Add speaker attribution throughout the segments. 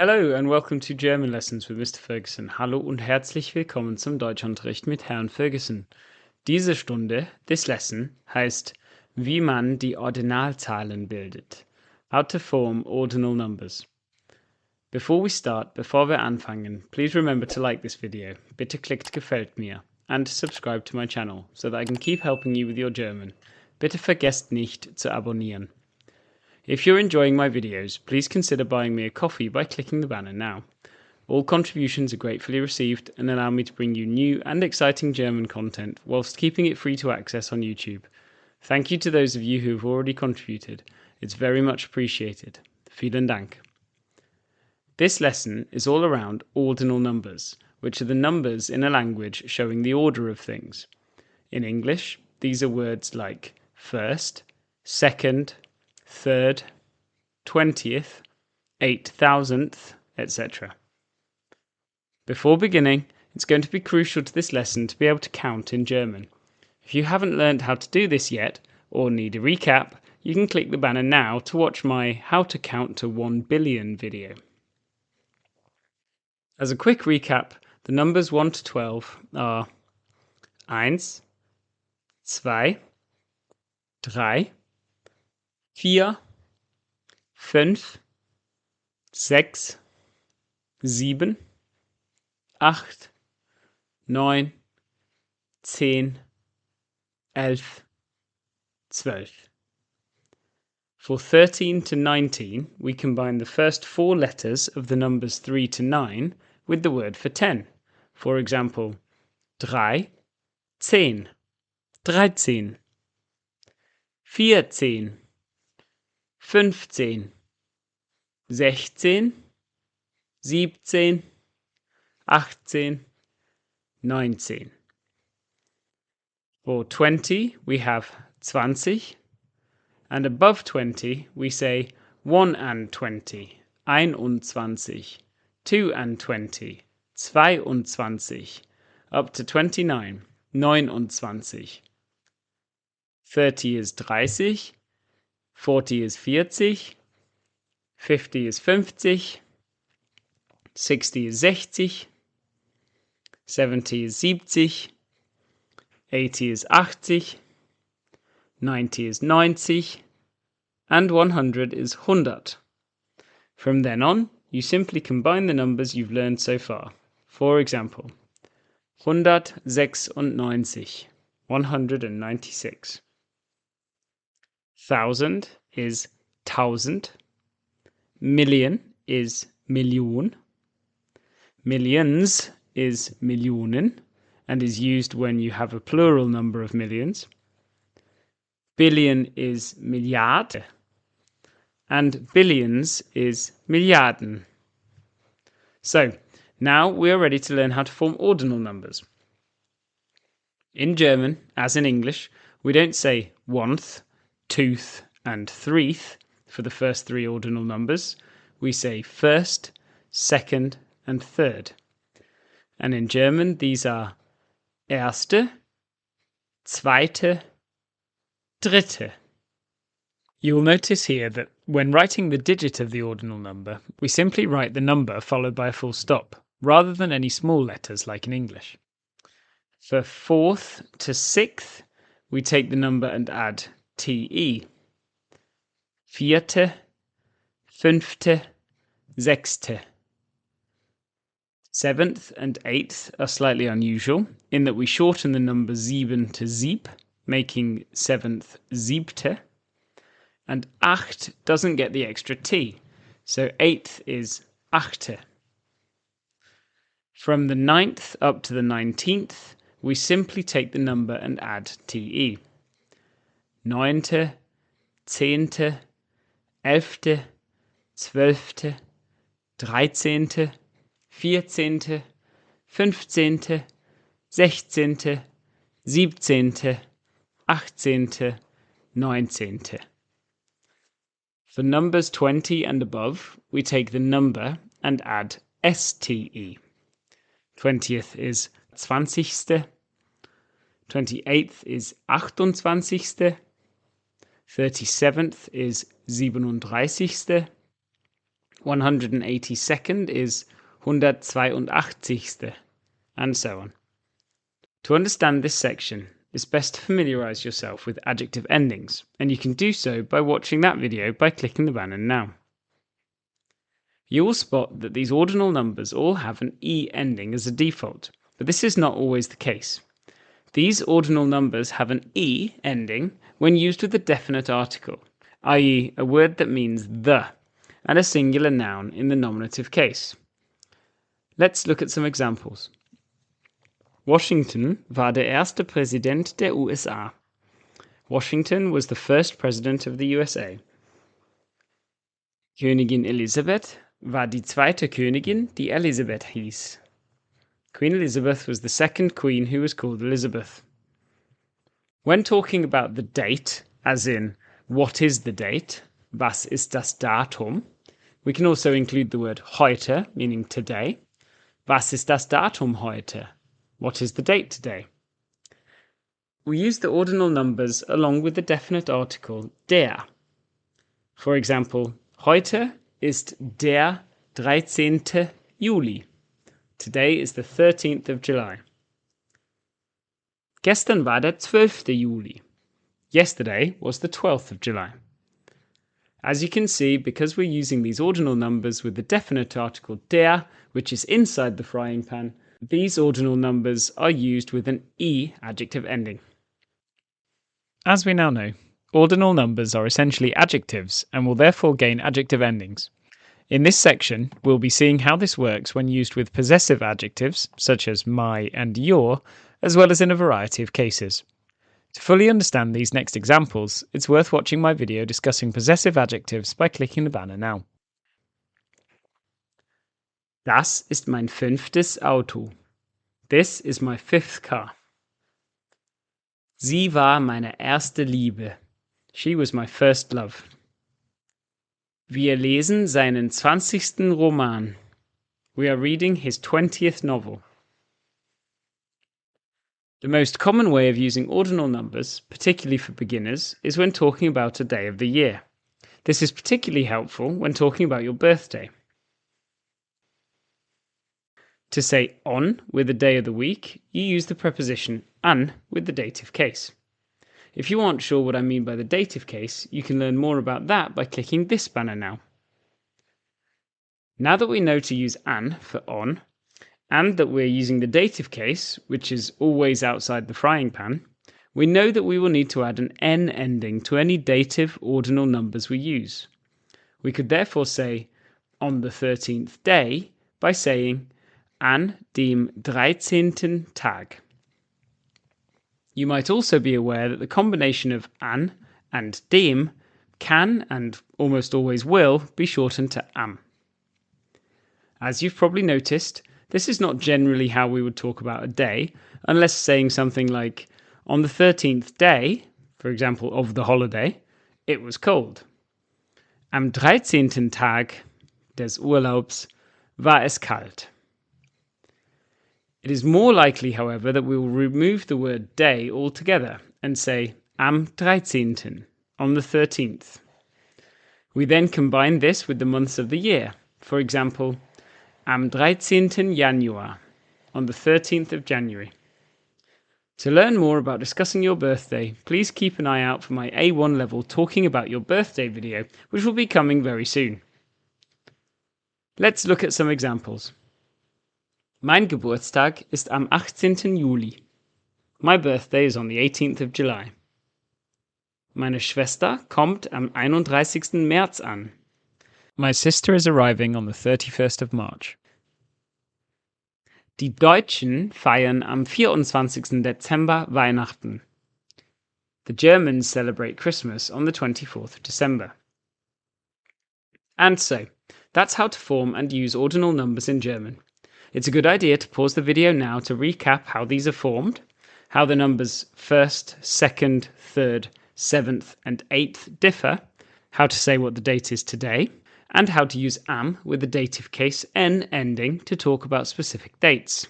Speaker 1: Hello and welcome to German Lessons with Mr. Ferguson. Hallo und herzlich willkommen zum Deutschunterricht mit Herrn Ferguson. Diese Stunde, this lesson, heißt, wie man die Ordinalzahlen bildet. How to form ordinal numbers. Before wir anfangen, please remember to like this video. Bitte klickt gefällt mir and subscribe to my channel so that I can keep helping you with your German. Bitte vergesst nicht zu abonnieren. If you're enjoying my videos, please consider buying me a coffee by clicking the banner now. All contributions are gratefully received and allow me to bring you new and exciting German content whilst keeping it free to access on YouTube. Thank you to those of you who have already contributed. It's very much appreciated. Vielen Dank. This lesson is all around ordinal numbers, which are the numbers in a language showing the order of things. In English, these are words like first, second, third, 20th, 8,000th, etc. Before beginning, it's going to be crucial to this lesson to be able to count in German. If you haven't learned how to do this yet, or need a recap, you can click the banner now to watch my How to Count to 1 Billion video. As a quick recap, the numbers 1 to 12 are 1, 2, 3, 4, 5, 6, 7, 8, 9, 10, 11, 12. For 13 to 19, we combine the first 4 letters of the numbers 3 to 9 with the word for 10. For example, 3, 10, 13, 14, 15, 16, 17, 18, 19. For 20, we have 20, and above 20, we say 1 and 20, 21, 2 and 20, 22, up to 29, 29. 30 is 30, 40 is 40, 50 is 50, 60 is 60, 70 is 70, 80 is 80, 90 is 90, and 100 is 100. From then on, you simply combine the numbers you've learned so far. For example, 196, 196. 1000 is 1000. Million is Million. Millions is Millionen and is used when you have a plural number of millions. Billion is Milliarde. And billions is Milliarden. So, now we are ready to learn how to form ordinal numbers. In German, as in English, we don't say oneth, twoth, and threeth for the first 3 ordinal numbers. We say first, second, and third. And in German, these are erste, zweite, dritte. You will notice here that when writing the digit of the ordinal number, we simply write the number followed by a full stop, rather than any small letters like in English. For 4th to 6th, we take the number and add te. Vierte, fünfte, sechste. 7th and 8th are slightly unusual in that we shorten the number 7 to sieb, making 7th siebte, and 8 doesn't get the extra t, so 8th is achte. From the 9th up to the 19th, we simply take the number and add te. Neunte, zehnte, elfte, zwölfte, dreizehnte, 14., 15., 16., 17., 18., 19. For numbers 20 and above, we take the number and add ste. 20th is 20. 28th is 28. 37th is 37. 182nd is 182. And so on. To understand this section, it's best to familiarize yourself with adjective endings, and you can do so by watching that video by clicking the banner now. You will spot that these ordinal numbers all have an E ending as a default, but this is not always the case. These ordinal numbers have an E ending when used with a definite article, i.e. a word that means the, and a singular noun in the nominative case. Let's look at some examples. Washington war der erste Präsident der USA. Washington was the first president of the USA. Königin Elisabeth war die zweite Königin, die Elisabeth hieß. Queen Elizabeth was the second queen who was called Elizabeth. When talking about the date, as in, what is the date, was ist das Datum, we can also include the word heute, meaning today. Was ist das Datum heute? What is the date today? We use the ordinal numbers along with the definite article der. For example, heute ist der 13. Juli. Today is the 13th of July. Gestern war der 12. Juli. Yesterday was the 12th of July. As you can see, because we're using these ordinal numbers with the definite article der, which is inside the frying pan, these ordinal numbers are used with an E adjective ending. As we now know, ordinal numbers are essentially adjectives and will therefore gain adjective endings. In this section, we'll be seeing how this works when used with possessive adjectives, such as my and your, as well as in a variety of cases. To fully understand these next examples, it's worth watching my video discussing possessive adjectives by clicking the banner now. Das ist mein 5. Auto. This is my 5th car. Sie war meine erste Liebe. She was my first love. Wir lesen seinen 20. Roman. We are reading his 20th novel. The most common way of using ordinal numbers, particularly for beginners, is when talking about a day of the year. This is particularly helpful when talking about your birthday. To say on with the day of the week, you use the preposition an with the dative case. If you aren't sure what I mean by the dative case, you can learn more about that by clicking this banner now. Now that we know to use an for on, and that we're using the dative case, which is always outside the frying pan, we know that we will need to add an n ending to any dative ordinal numbers we use. We could therefore say on the 13th day by saying an dem 13. Tag. You might also be aware that the combination of an and dem can, and almost always will, be shortened to am. As you've probably noticed, this is not generally how we would talk about a day, unless saying something like, on the 13th day, for example, of the holiday, it was cold. Am 13. Tag des Urlaubs war es kalt. It is more likely, however, that we will remove the word day altogether and say am 13. on the 13th. We then combine this with the months of the year. For example, am 13. Januar, on the 13th of January. To learn more about discussing your birthday, please keep an eye out for my A1 level Talking About Your Birthday video, which will be coming very soon. Let's look at some examples. Mein Geburtstag ist am 18. Juli. My birthday is on the 18th of July. Meine Schwester kommt am 31. März an. My sister is arriving on the 31st of March. Die Deutschen feiern am 24. Dezember Weihnachten. The Germans celebrate Christmas on the 24th of December. And so, that's how to form and use ordinal numbers in German. It's a good idea to pause the video now to recap how these are formed, how the numbers 1st, 2nd, 3rd, 7th and 8th differ, how to say what the date is today, and how to use am with the dative case n ending to talk about specific dates.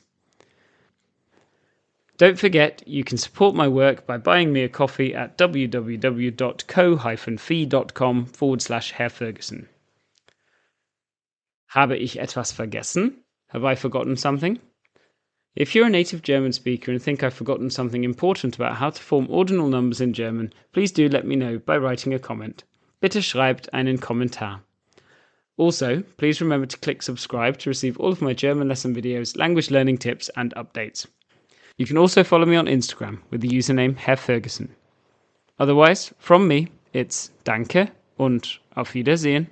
Speaker 1: Don't forget, you can support my work by buying me a coffee at www.ko-fi.com/Herr Ferguson. Habe ich etwas vergessen? Have I forgotten something? If you're a native German speaker and think I've forgotten something important about how to form ordinal numbers in German, please do let me know by writing a comment. Bitte schreibt einen Kommentar. Also, please remember to click subscribe to receive all of my German lesson videos, language learning tips, and updates. You can also follow me on Instagram with the username Herr Ferguson. Otherwise, from me, it's Danke und auf Wiedersehen.